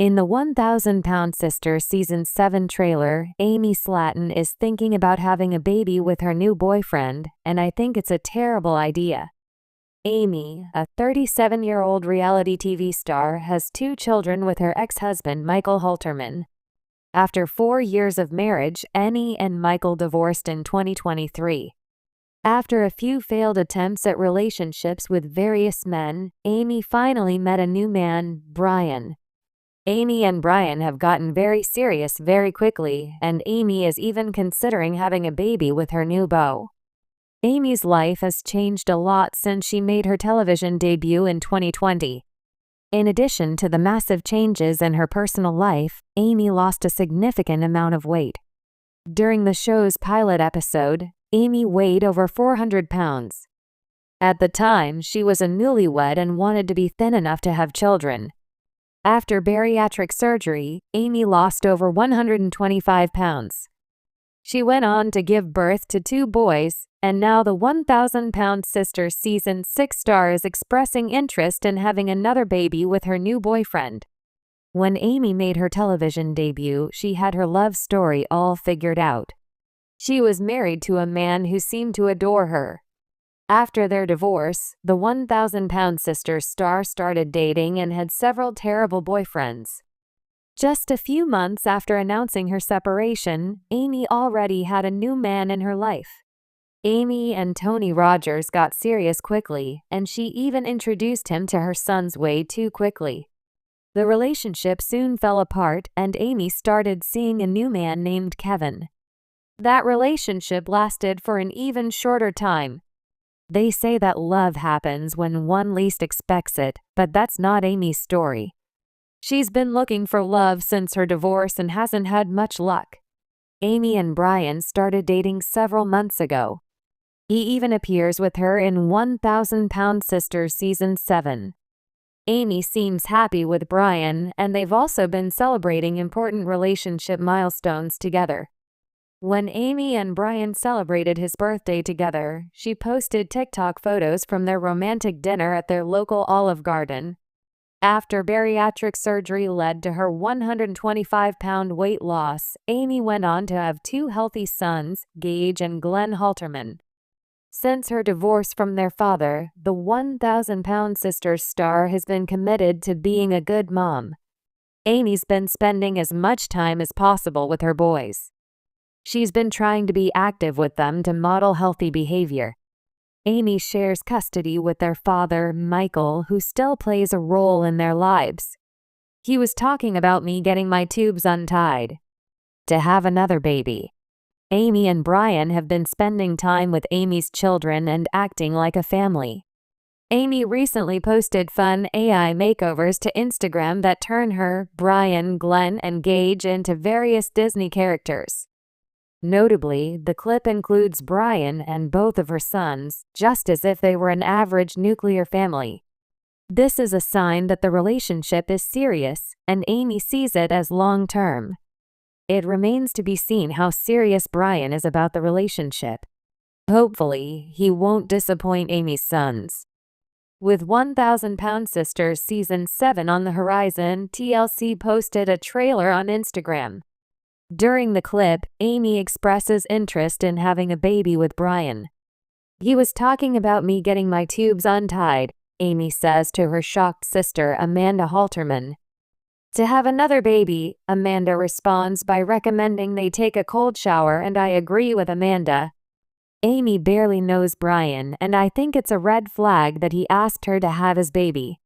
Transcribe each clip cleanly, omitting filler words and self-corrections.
In the 1,000-Pound Sister Season 7 trailer, Amy Slaton is thinking about having a baby with her new boyfriend, and I think it's a terrible idea. Amy, a 37-year-old reality TV star, has 2 children with her ex-husband Michael Halterman. After 4 years of marriage, Amy and Michael divorced in 2023. After a few failed attempts at relationships with various men, Amy finally met a new man, Brian. Amy and Brian have gotten very serious very quickly, and Amy is even considering having a baby with her new beau. Amy's life has changed a lot since she made her television debut in 2020. In addition to the massive changes in her personal life, Amy lost a significant amount of weight. During the show's pilot episode, Amy weighed over 400 pounds. At the time, she was a newlywed and wanted to be thin enough to have children. After bariatric surgery, Amy lost over 125 pounds. She went on to give birth to 2 boys, and now the 1,000-Pound Sister Season 6 star is expressing interest in having another baby with her new boyfriend. When Amy made her television debut, she had her love story all figured out. She was married to a man who seemed to adore her. After their divorce, the 1,000-Pound Sister star started dating and had several terrible boyfriends. Just a few months after announcing her separation, Amy already had a new man in her life. Amy and Tony Rogers got serious quickly, and she even introduced him to her sons way too quickly. The relationship soon fell apart, and Amy started seeing a new man named Kevin. That relationship lasted for an even shorter time. They say that love happens when one least expects it, but that's not Amy's story. She's been looking for love since her divorce and hasn't had much luck. Amy and Brian started dating several months ago. He even appears with her in 1,000-Pound Sister Season 7. Amy seems happy with Brian, and they've also been celebrating important relationship milestones together. When Amy and Brian celebrated his birthday together, she posted TikTok photos from their romantic dinner at their local Olive Garden. After bariatric surgery led to her 125-pound weight loss, Amy went on to have 2 healthy sons, Gage and Glenn Halterman. Since her divorce from their father, the 1,000-Pound Sister star has been committed to being a good mom. Amy's been spending as much time as possible with her boys. She's been trying to be active with them to model healthy behavior. Amy shares custody with their father, Michael, who still plays a role in their lives. He was talking about me getting my tubes untied to have another baby. Amy and Brian have been spending time with Amy's children and acting like a family. Amy recently posted fun AI makeovers to Instagram that turn her, Brian, Glenn, and Gage into various Disney characters. Notably, the clip includes Brian and both of her sons, just as if they were an average nuclear family. This is a sign that the relationship is serious, and Amy sees it as long-term. It remains to be seen how serious Brian is about the relationship. Hopefully, he won't disappoint Amy's sons. With 1,000-Pound Sister Season 7 on the horizon, TLC posted a trailer on Instagram. During the clip, Amy expresses interest in having a baby with Brian. He was talking about me getting my tubes untied, Amy says to her shocked sister Amanda Halterman. To have another baby, Amanda responds by recommending they take a cold shower, and I agree with Amanda. Amy barely knows Brian, and I think it's a red flag that he asked her to have his baby.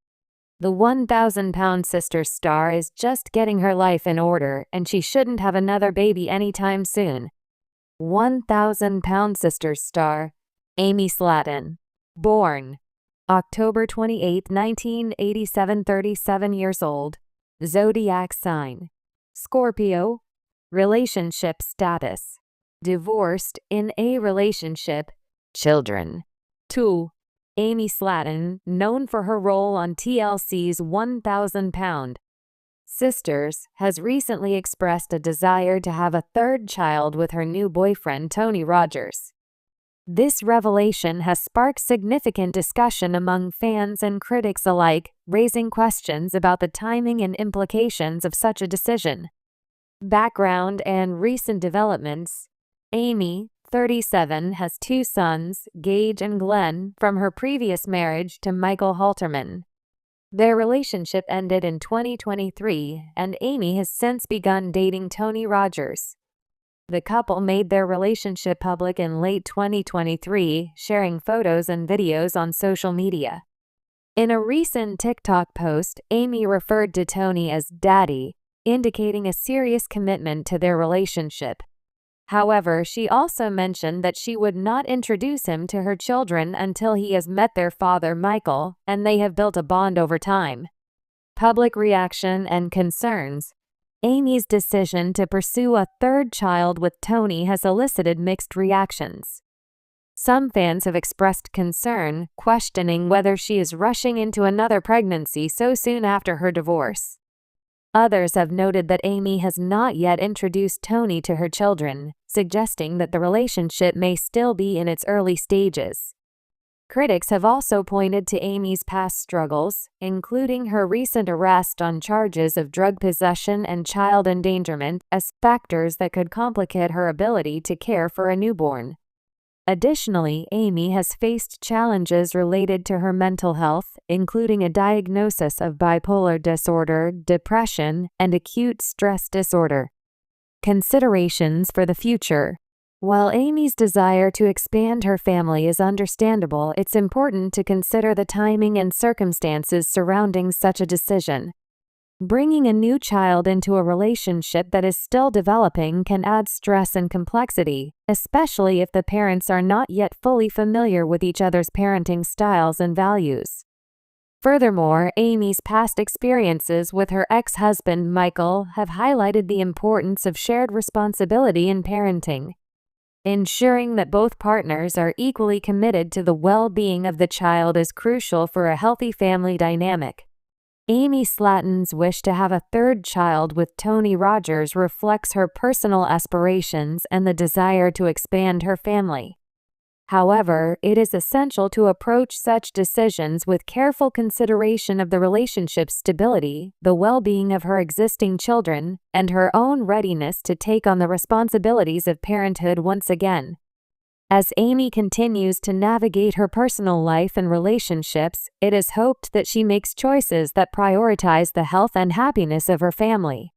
The 1,000-Pound Sister star is just getting her life in order, and she shouldn't have another baby anytime soon. 1,000-Pound Sister star, Amy Slaton. Born October 28, 1987, 37 years old. Zodiac sign: Scorpio. Relationship status: divorced, in a relationship. Children: 2. Amy Slaton, known for her role on TLC's 1,000-Pound Sisters, has recently expressed a desire to have a 3rd child with her new boyfriend Tony Rogers. This revelation has sparked significant discussion among fans and critics alike, raising questions about the timing and implications of such a decision. Background and recent developments. Amy, 37, has two sons, Gage and Glenn, from her previous marriage to Michael Halterman. Their relationship ended in 2023, and Amy has since begun dating Tony Rogers. The couple made their relationship public in late 2023, sharing photos and videos on social media. In a recent TikTok post, Amy referred to Tony as "daddy," indicating a serious commitment to their relationship. However, she also mentioned that she would not introduce him to her children until he has met their father, Michael, and they have built a bond over time. Public reaction and concerns. Amy's decision to pursue a third child with Tony has elicited mixed reactions. Some fans have expressed concern, questioning whether she is rushing into another pregnancy so soon after her divorce. Others have noted that Amy has not yet introduced Tony to her children, suggesting that the relationship may still be in its early stages. Critics have also pointed to Amy's past struggles, including her recent arrest on charges of drug possession and child endangerment, as factors that could complicate her ability to care for a newborn. Additionally, Amy has faced challenges related to her mental health, including a diagnosis of bipolar disorder, depression, and acute stress disorder. Considerations for the future. While Amy's desire to expand her family is understandable, it's important to consider the timing and circumstances surrounding such a decision. Bringing a new child into a relationship that is still developing can add stress and complexity, especially if the parents are not yet fully familiar with each other's parenting styles and values. Furthermore, Amy's past experiences with her ex-husband, Michael, have highlighted the importance of shared responsibility in parenting. Ensuring that both partners are equally committed to the well-being of the child is crucial for a healthy family dynamic. Amy Slaton's wish to have a third child with Tony Rogers reflects her personal aspirations and the desire to expand her family. However, it is essential to approach such decisions with careful consideration of the relationship's stability, the well-being of her existing children, and her own readiness to take on the responsibilities of parenthood once again. As Amy continues to navigate her personal life and relationships, it is hoped that she makes choices that prioritize the health and happiness of her family.